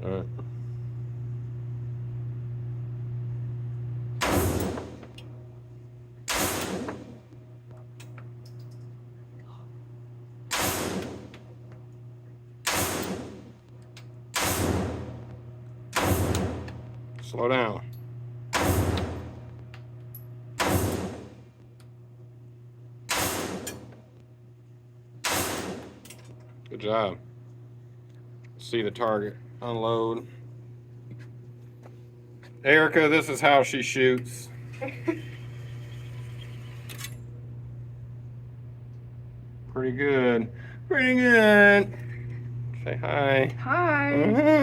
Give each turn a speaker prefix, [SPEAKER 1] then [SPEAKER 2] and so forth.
[SPEAKER 1] All right. Slow down. Good job. See the target. Unload. Erica, this is how she shoots. Pretty good. Pretty good. Say hi.
[SPEAKER 2] Hi.